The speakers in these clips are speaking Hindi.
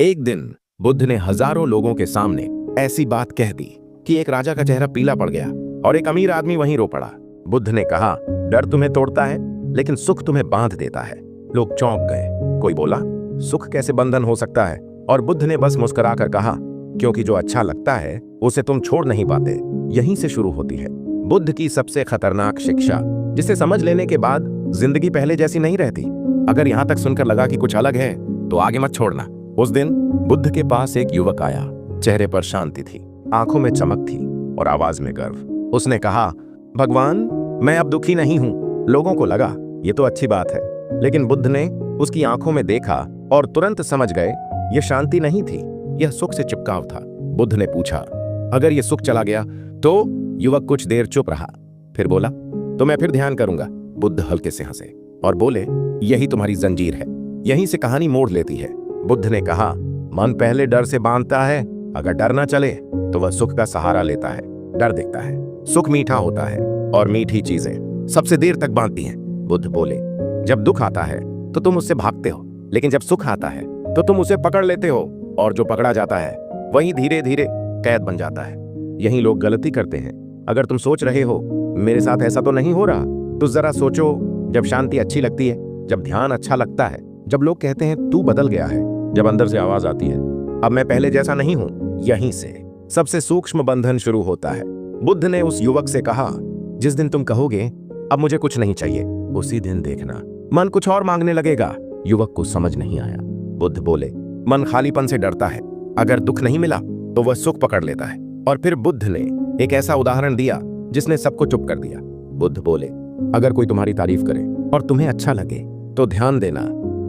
एक दिन बुद्ध ने हजारों लोगों के सामने ऐसी बात कह दी कि एक राजा का चेहरा पीला पड़ गया और एक अमीर आदमी वहीं रो पड़ा। बुद्ध ने कहा, डर तुम्हें तोड़ता है लेकिन सुख तुम्हें बांध देता है। लोग चौंक गए। कोई बोला, सुख कैसे बंधन हो सकता है? और बुद्ध ने बस मुस्कुराकर कहा, क्योंकि जो अच्छा लगता है उसे तुम छोड़ नहीं पाते। यहीं से शुरू होती है बुद्ध की सबसे खतरनाक शिक्षा, जिसे समझ लेने के बाद जिंदगी पहले जैसी नहीं रहती। अगर यहां तक सुनकर लगा कि कुछ अलग है तो आगे मत छोड़ना। उस दिन बुद्ध के पास एक युवक आया। चेहरे पर शांति थी, आंखों में चमक थी और आवाज में गर्व। उसने कहा, भगवान, मैं अब दुखी नहीं हूं। लोगों को लगा ये तो अच्छी बात है, लेकिन बुद्ध ने उसकी आंखों में देखा और तुरंत समझ गए यह शांति नहीं थी, यह सुख से चिपकाव था। बुद्ध ने पूछा, अगर यह सुख चला गया तो? युवक कुछ देर चुप रहा, फिर बोला, तो मैं फिर ध्यान करूंगा। बुद्ध हल्के से हंसे और बोले, यही तुम्हारी जंजीर है, यहीं से कहानी मोड़ लेती है। बुद्ध ने कहा, मन पहले डर से बांधता है, अगर डर ना चले तो वह सुख का सहारा लेता है। डर दिखता है, सुख मीठा होता है और मीठी चीजें सबसे देर तक बांधती हैं। बुद्ध बोले, जब दुख आता है तो तुम उससे भागते हो, लेकिन जब सुख आता है तो तुम उसे पकड़ लेते हो, और जो पकड़ा जाता है वही धीरे धीरे कैद बन जाता है। यही लोग गलती करते हैं। अगर तुम सोच रहे हो मेरे साथ ऐसा तो नहीं हो रहा, तो जरा सोचो, जब शांति अच्छी लगती है, जब ध्यान अच्छा लगता है, जब लोग कहते हैं तू बदल गया है, जब अंदर से आवाज आती है, अब मैं पहले जैसा नहीं हूं, यहीं से सबसे सूक्ष्म बंधन शुरू होता है। बुद्ध ने उस युवक से कहा, जिस दिन तुम कहोगे अब मुझे कुछ नहीं चाहिए, उसी दिन देखना मन कुछ और मांगने लगेगा। युवक को समझ नहीं आया। बुद्ध बोले, मन खालीपन से डरता है, अगर दुख नहीं मिला तो वह सुख पकड़ लेता है। और फिर बुद्ध ने एक ऐसा उदाहरण दिया जिसने सबको चुप कर दिया। बुद्ध बोले, अगर कोई तुम्हारी तारीफ करे और तुम्हें अच्छा लगे तो ध्यान देना,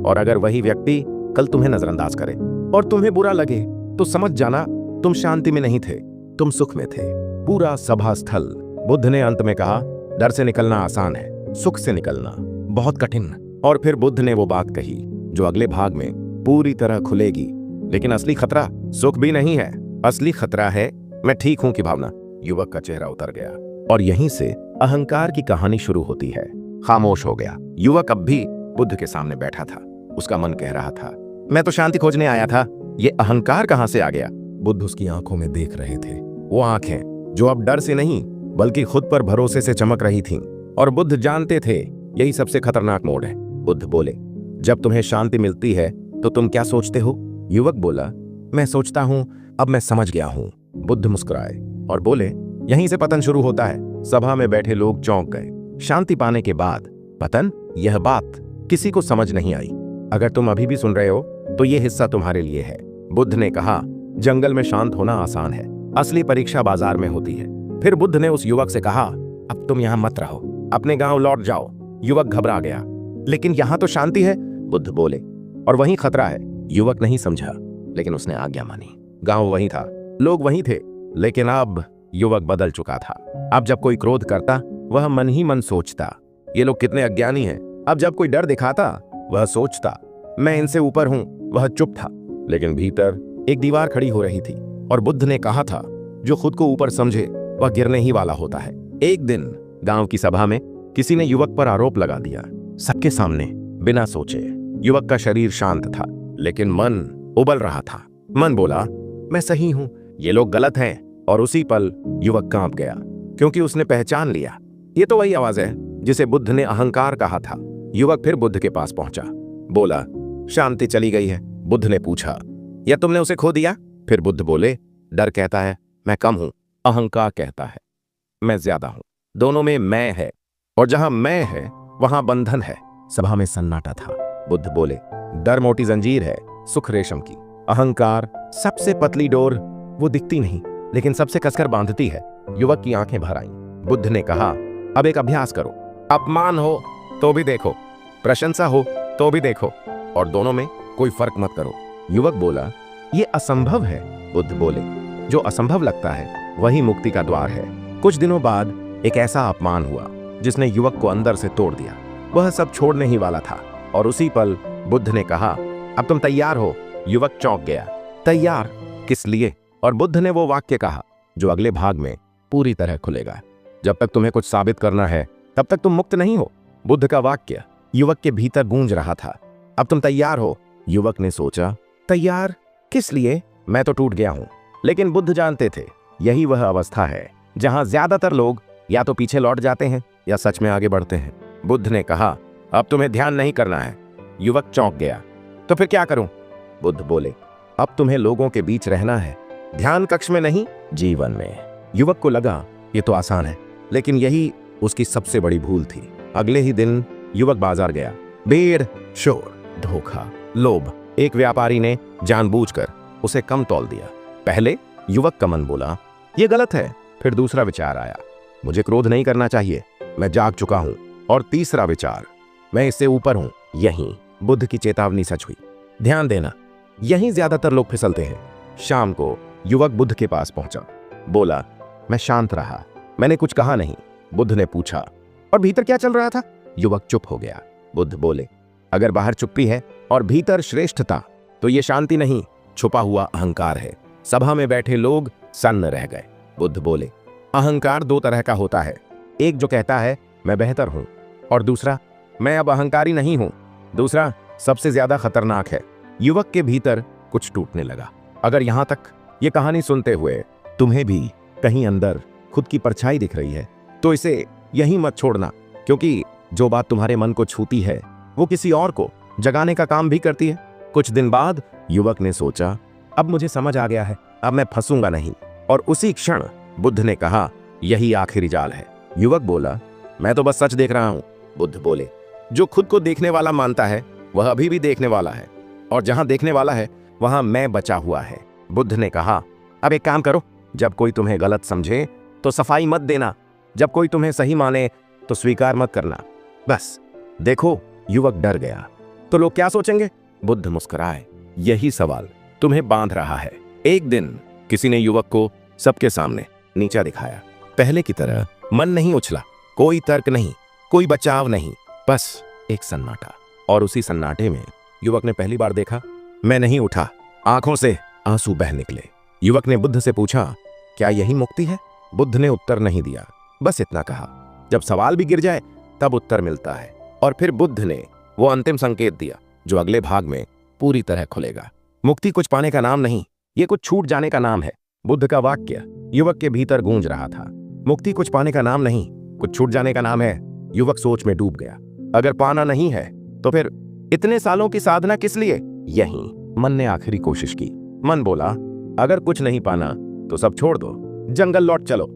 और अगर वही व्यक्ति कल तुम्हें नजरअंदाज करे और तुम्हें बुरा लगे तो समझ जाना तुम शांति में नहीं थे, तुम सुख में थे। पूरा सभा स्थल। बुद्ध ने अंत में कहा, डर से निकलना आसान है, सुख से निकलना बहुत कठिन। और फिर बुद्ध ने वो बात कही जो अगले भाग में पूरी तरह खुलेगी। लेकिन असली खतरा सुख भी नहीं है, असली खतरा है मैं ठीक हूं की भावना। युवक का चेहरा उतर गया और यहीं से अहंकार की कहानी शुरू होती है। खामोश हो गया। युवक अब भी बुद्ध के सामने बैठा था। उसका मन कह रहा था, मैं तो शांति खोजने आया था, ये अहंकार कहां से आ गया? बुद्ध उसकी आंखों में देख रहे थे, वो आंखें जो अब डर से नहीं बल्कि खुद पर भरोसे से चमक रही थीं। और बुद्ध जानते थे यही सबसे खतरनाक मोड़ है। बुद्ध बोले, जब तुम्हें शांति मिलती है तो तुम क्या सोचते हो? युवक बोला, मैं सोचता हूं अब मैं समझ गया हूं। बुद्ध मुस्कुराए और बोले, यहीं से पतन शुरू होता है। सभा में बैठे लोग चौंक गए। शांति पाने के बाद पतन, यह बात किसी को समझ नहीं आई। अगर तुम अभी भी सुन रहे हो तो यह हिस्सा तुम्हारे लिए है। बुद्ध ने कहा, जंगल में शांत होना आसान है, असली परीक्षा बाजार में होती है। फिर बुद्ध ने उस युवक से कहा, अब तुम यहां मत रहो, अपने गांव लौट जाओ। युवक घबरा गया, लेकिन यहां तो शांति है, बुद्ध बोले, और वहीं खतरा है। युवक नहीं समझा, लेकिन उसने आज्ञा मानी। गांव वहीं था, लोग वहीं थे, लेकिन अब युवक बदल चुका था। अब जब कोई क्रोध करता वह मन ही मन सोचता, ये लोग कितने अज्ञानी हैं। अब जब कोई डर दिखाता वह सोचता, मैं इनसे ऊपर हूं। वह चुप था, लेकिन भीतर एक दीवार खड़ी हो रही थी। और बुद्ध ने कहा था, जो खुद को ऊपर समझे वह गिरने ही वाला होता है। एक दिन गांव की सभा में किसी ने युवक पर आरोप लगा दिया, सबके सामने, बिना सोचे। युवक का शरीर शांत था, लेकिन मन उबल रहा था। मन बोला, मैं सही हूं, ये लोग गलत हैं। और उसी पल युवक कांप गया, क्योंकि उसने पहचान लिया, ये तो वही आवाज है जिसे बुद्ध ने अहंकार कहा था। युवक फिर बुद्ध के पास पहुंचा, बोला, शांति चली गई है। बुद्ध ने पूछा, या तुमने उसे खो दिया? फिर बुद्ध बोले, डर कहता है मैं कम हूं, अहंकार कहता है मैं ज्यादा हूं। दोनों में मैं है, और जहां मैं है वहां बंधन है। सभा में सन्नाटा था। बुद्ध बोले, डर मोटी जंजीर है, सुख रेशम की। अहंकार सबसे पतली डोर, वो दिखती नहीं लेकिन सबसे कसकर बांधती है। युवक की आंखें भर आईं। बुद्ध ने कहा, अब एक अभ्यास करो, अपमान हो तो भी देखो, प्रशंसा हो तो भी देखो, और दोनों में कोई फर्क मत करो। युवक बोला, ये असंभव है। बुद्ध बोले, जो असंभव लगता है वही मुक्ति का द्वार है। कुछ दिनों बाद एक ऐसा अपमान हुआ जिसने युवक को अंदर से तोड़ दिया। वह सब छोड़ने ही वाला था, और उसी पल बुद्ध ने कहा, अब तुम तैयार हो? युवक चौंक गया, तैयार किस लिए? और बुद्ध ने वो वाक्य कहा जो अगले भाग में पूरी तरह खुलेगा, जब तक तुम्हें कुछ साबित करना है तब तक तुम मुक्त नहीं हो। बुद्ध का वाक्य युवक के भीतर गूंज रहा था, अब तुम तैयार हो? युवक ने सोचा, तैयार किस लिए? मैं तो टूट गया हूं। लेकिन बुद्ध जानते थे यही वह अवस्था है जहां ज्यादातर लोग या तो पीछे लौट जाते हैं या सच में आगे बढ़ते हैं। बुद्ध ने कहा, अब तुम्हें ध्यान नहीं करना है। युवक चौंक गया। तो फिर क्या करूं? बुद्ध बोले, अब तुम्हें लोगों के बीच रहना है, ध्यान कक्ष में नहीं, जीवन में। युवक को लगा ये तो आसान है, लेकिन यही उसकी सबसे बड़ी भूल थी। अगले ही दिन युवक बाजार गया। भीड़, शोर, धोखा, लोभ। एक व्यापारी ने जानबूझकर उसे कम तौल दिया। पहले युवक का मन बोला, ये गलत है। फिर दूसरा विचार आया, मुझे क्रोध नहीं करना चाहिए, मैं जाग चुका हूं। और तीसरा विचार, मैं इससे ऊपर हूं। यहीं बुद्ध की चेतावनी सच हुई। ध्यान देना, यहीं ज्यादातर लोग फिसलते हैं। शाम को युवक बुद्ध के पास पहुंचा। बोला, मैं शांत रहा, मैंने कुछ कहा नहीं। बुद्ध ने पूछा, और भीतर क्या चल रहा था? युवक चुप हो गया। बुद्ध बोले, अगर बाहर चुप्पी है और भीतर श्रेष्ठता, तो ये शांति नहीं, छुपा हुआ अहंकार है। सभा में बैठे लोग सन्न रह गए। बुद्ध बोले, अहंकार दो तरह का होता है, एक जो कहता है मैं बेहतर हूं, और दूसरा मैं अब अहंकारी नहीं हूं। दूसरा सबसे ज्यादा खतरनाक है। युवक के भीतर कुछ टूटने लगा। अगर यहां तक ये कहानी सुनते हुए तुम्हें भी कहीं अंदर खुद की परछाई दिख रही है, तो इसे यहीं मत छोड़ना, क्योंकि जो बात तुम्हारे मन को छूती है वो किसी और को जगाने का काम भी करती है। कुछ दिन बाद युवक ने सोचा, अब मुझे समझ आ गया है, अब मैं फंसूंगा नहीं। और उसी क्षण बुद्ध ने कहा, यही आखिरी जाल है। युवक बोला, मैं तो बस सच देख रहा हूं। बुद्ध बोले, जो खुद को देखने वाला मानता है वह अभी भी देखने वाला है, और जहां देखने वाला है वहां मैं बचा हुआ है। बुद्ध ने कहा, अब एक काम करो, जब कोई तुम्हें गलत समझे तो सफाई मत देना, जब कोई तुम्हें सही माने तो स्वीकार मत करना। बस देखो। युवक डर गया। तो लोग क्या सोचेंगे? बुद्ध मुस्कुराए, यही सवाल तुम्हें बांध रहा है। एक दिन किसी ने युवक को सबके सामने नीचा दिखाया। पहले की तरह मन नहीं उछला, कोई तर्क नहीं, कोई बचाव नहीं, बस एक सन्नाटा। और उसी सन्नाटे में युवक ने पहली बार देखा, मैं नहीं उठा। आंखों से आंसू बह निकले। युवक ने बुद्ध से पूछा, क्या यही मुक्ति है? बुद्ध ने उत्तर नहीं दिया, बस इतना कहा, जब सवाल भी गिर जाए तब उत्तर मिलता है। और फिर बुद्ध ने वो अंतिम संकेत दिया जो अगले भाग में पूरी तरह खुलेगा। मुक्ति कुछ पाने का नाम नहीं, ये कुछ छूट जाने का नाम है। बुद्ध का वाक्य युवक के भीतर गूंज रहा था। मुक्ति कुछ पाने का नाम नहीं, कुछ छूट जाने का नाम है। युवक सोच में डूब गया। अगर पाना नहीं है तो फिर इतने सालों की साधना किस लिए? यहीं मन ने आखिरी कोशिश की। मन बोला, अगर कुछ नहीं पाना तो सब छोड़ दो, जंगल लौट चलो,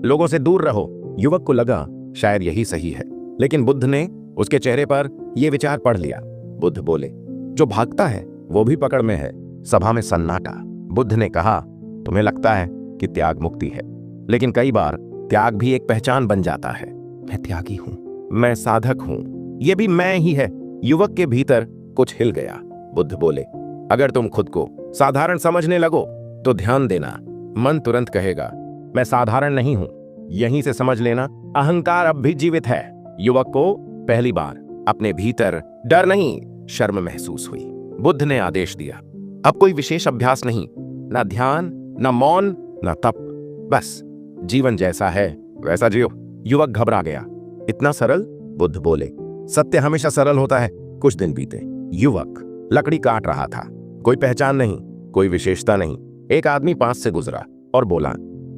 लोगों से दूर रहो। युवक को लगा शायद यही सही है, लेकिन बुद्ध ने उसके चेहरे पर यह विचार पढ़ लिया। बुद्ध बोले, जो भागता है वो भी पकड़ में है। सभा में सन्नाटा। बुद्ध ने कहा, तुम्हें लगता है कि त्याग मुक्ति है, लेकिन कई बार त्याग भी एक पहचान बन जाता है। मैं त्यागी हूं, मैं साधक हूं, ये भी मैं ही है। युवक के भीतर कुछ हिल गया। बुद्ध बोले, अगर तुम खुद को साधारण समझने लगो तो ध्यान देना, मन तुरंत कहेगा मैं साधारण नहीं हूं। यहीं से समझ लेना, अहंकार अब भी जीवित है। युवक को पहली बार अपने भीतर डर नहीं, शर्म महसूस हुई। बुद्ध ने आदेश दिया, अब कोई विशेष अभ्यास नहीं, ना ध्यान, ना मौन, ना तप, बस जीवन जैसा है वैसा जियो। युवक घबरा गया। इतना सरल? बुद्ध बोले, सत्य हमेशा सरल होता है। कुछ दिन बीते। युवक लकड़ी काट रहा था। कोई पहचान नहीं, कोई विशेषता नहीं। एक आदमी पास से गुजरा और बोला,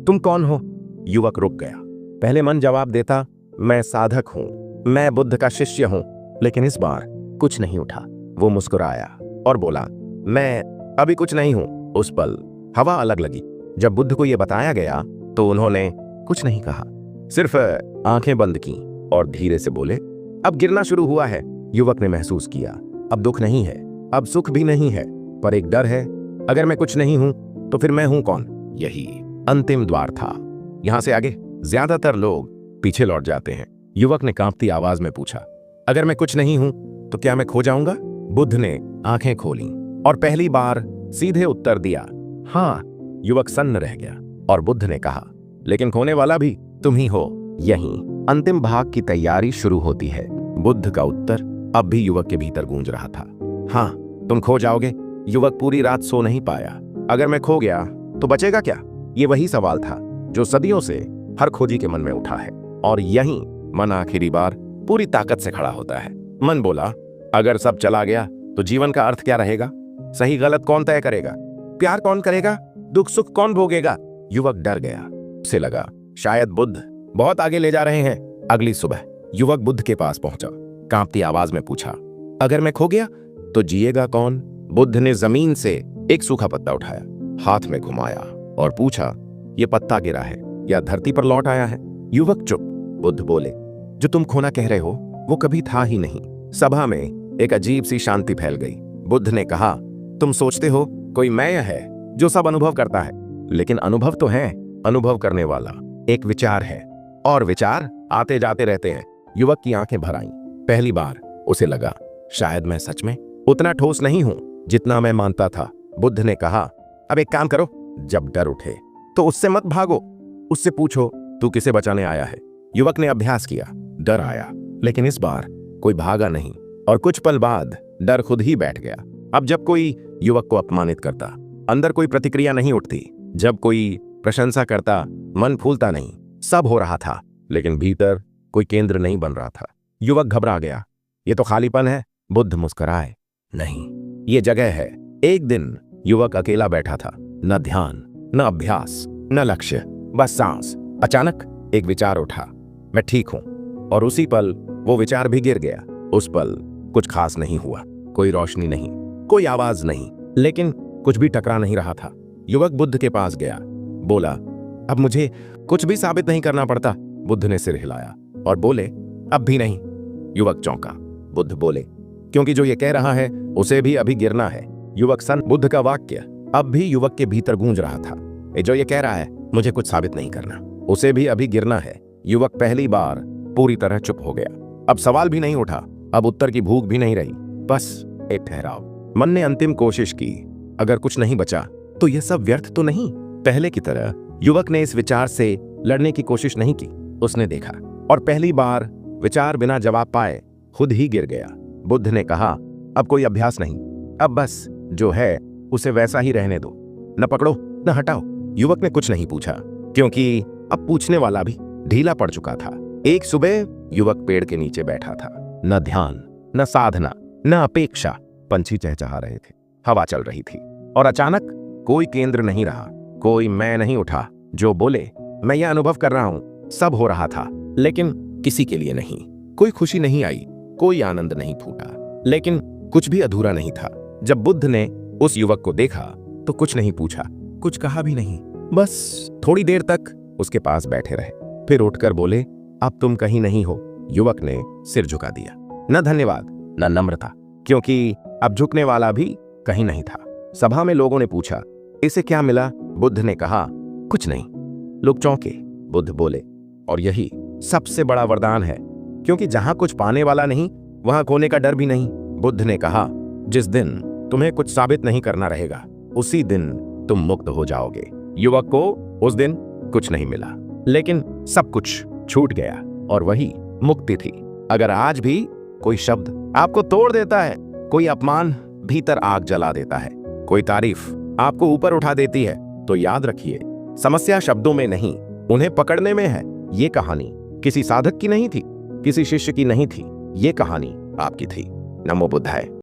तुम कौन हो? युवक रुक गया। पहले मन जवाब देता, मैं साधक हूं, मैं बुद्ध का शिष्य हूं, लेकिन इस बार कुछ नहीं उठा। वो मुस्कुराया और बोला, मैं अभी कुछ नहीं हूं। उस पल हवा अलग लगी। जब बुद्ध को यह बताया गया तो उन्होंने कुछ नहीं कहा, सिर्फ आंखें बंद की और धीरे से बोले, अब गिरना शुरू हुआ है। युवक ने महसूस किया, अब दुख नहीं है, अब सुख भी नहीं है, पर एक डर है, अगर मैं कुछ नहीं हूं तो फिर मैं हूं कौन? यही अंतिम द्वार था। यहां से आगे ज्यादातर लोग पीछे लौट जाते हैं। युवक ने कांपती आवाज में पूछा, अगर मैं कुछ नहीं हूं तो क्या मैं खो जाऊंगा? बुद्ध ने आंखें खोली और पहली बार सीधे उत्तर दिया, हाँ। युवक सन्न रह गया और बुद्ध ने कहा, लेकिन खोने वाला भी तुम ही हो। यहीं अंतिम भाग की तैयारी शुरू होती है। बुद्ध का उत्तर अब भी युवक के भीतर गूंज रहा था, हाँ, तुम खो जाओगे। युवक पूरी रात सो नहीं पाया। अगर मैं खो गया तो बचेगा क्या? ये वही सवाल था जो सदियों से हर खोजी के मन में उठा है। और यहीं मन आखिरी बार पूरी ताकत से खड़ा होता है। मन बोला, अगर सब चला गया तो जीवन का अर्थ क्या रहेगा? सही गलत कौन तय करेगा? प्यार कौन करेगा? दुख सुख कौन भोगेगा? युवक डर गया। उसे लगा शायद बुद्ध बहुत आगे ले जा रहे हैं। अगली सुबह युवक बुद्ध के पास पहुंचा। कांपती आवाज में पूछा, अगर मैं खो गया तो जिएगा कौन? बुद्ध ने जमीन से एक सूखा पत्ता उठाया, हाथ में घुमाया और पूछा, यह पत्ता गिरा है या धरती पर लौट आया है? युवक चुप। बुद्ध बोले, जो तुम खोना कह रहे हो वो कभी था ही नहीं। सभा में एक अजीब सी शांति फैल गई। बुद्ध ने कहा, तुम सोचते हो कोई मैं है जो सब अनुभव करता है, लेकिन अनुभव तो है अनुभव करने वाला एक विचार है, और विचार आते जाते रहते हैं। युवक की आंखें भर आईं। पहली बार उसे लगा शायद मैं सच में उतना ठोस नहीं हूं जितना मैं मानता था। बुद्ध ने कहा, अब एक काम करो, जब डर उठे तो उससे मत भागो, उससे पूछो तू किसे बचाने आया है। युवक ने अभ्यास किया, डर आया, लेकिन इस बार कोई भागा नहीं, और कुछ पल बाद डर खुद ही बैठ गया। अब जब कोई युवक को अपमानित करता, अंदर कोई प्रतिक्रिया नहीं उठती। जब कोई प्रशंसा करता, मन फूलता नहीं। सब हो रहा था, लेकिन भीतर कोई केंद्र नहीं बन रहा था। युवक घबरा गया। ये तो खालीपन है। बुद्ध मुस्कुराए, नहीं, ये जगह है। एक दिन युवक अकेला बैठा था, न ध्यान, न अभ्यास, न लक्ष्य, बस सांस। अचानक एक विचार उठा, मैं ठीक हूं, और उसी पल वो विचार भी गिर गया। उस पल कुछ खास नहीं हुआ, कोई रोशनी नहीं, कोई आवाज नहीं, लेकिन कुछ भी टकरा नहीं रहा था। युवक बुद्ध के पास गया, बोला, अब मुझे कुछ भी साबित नहीं करना पड़ता। बुद्ध ने सिर हिलाया और बोले, अब भी नहीं। युवक चौंका। बुद्ध बोले, क्योंकि जो ये कह रहा है उसे भी अभी गिरना है। युवक सन बुद्ध का वाक्य अब भी युवक के भीतर गूंज रहा था। जो ये कह रहा है मुझे कुछ साबित नहीं करना, उसे भी अभी गिरना है। युवक पहली बार पूरी तरह चुप हो गया। अब सवाल भी नहीं उठा, अब उत्तर की भूख भी नहीं रही, बस एक ठहराव। मन ने अंतिम कोशिश की, अगर कुछ नहीं बचा तो यह सब व्यर्थ तो नहीं। पहले की तरह युवक ने इस विचार से लड़ने की कोशिश नहीं की। उसने देखा, और पहली बार विचार बिना जवाब पाए खुद ही गिर गया। बुद्ध ने कहा, अब कोई अभ्यास नहीं, अब बस जो है उसे वैसा ही रहने दो, न पकड़ो न हटाओ। युवक ने कुछ नहीं पूछा, क्योंकि अब पूछने वाला भी ढीला पड़ चुका था। एक सुबह युवक पेड़ के नीचे बैठा था, न ध्यान, न साधना, न अपेक्षा। पंछी चहचहा रहे थे, हवा चल रही थी, और अचानक कोई केंद्र नहीं रहा, कोई मैं नहीं उठा जो बोले, मैं यह अनुभव कर रहा हूं। सब हो रहा था, लेकिन किसी के लिए नहीं। कोई खुशी नहीं आई, कोई आनंद नहीं फूटा, लेकिन कुछ भी अधूरा नहीं था। जब बुद्ध ने उस युवक को देखा तो कुछ नहीं पूछा, कुछ कहा भी नहीं, बस थोड़ी देर तक उसके पास बैठे रहे। फिर उठकर बोले, अब तुम कहीं नहीं हो। युवक ने सिर झुका दिया, न धन्यवाद न नम्रता, क्योंकि अब झुकने वाला भी कहीं नहीं था। सभा में लोगों ने पूछा, इसे क्या मिला? बुद्ध ने कहा, कुछ नहीं। लोग चौंके। बुद्ध बोले, और यही सबसे बड़ा वरदान है, क्योंकि जहां कुछ पाने वाला नहीं वहां खोने का डर भी नहीं। बुद्ध ने कहा, जिस दिन तुम्हें कुछ साबित नहीं करना रहेगा उसी दिन तुम मुक्त हो जाओगे। युवक को उस दिन कुछ नहीं मिला, लेकिन सब कुछ छूट गया, और वही मुक्ति थी। अगर आज भी कोई शब्द आपको तोड़ देता है, कोई अपमान भीतर आग जला देता है, कोई तारीफ आपको ऊपर उठा देती है, तो याद रखिए, समस्या शब्दों में नहीं, उन्हें पकड़ने में है। ये कहानी किसी साधक की नहीं थी, किसी शिष्य की नहीं थी, ये कहानी आपकी थी। नमो बुद्धाय।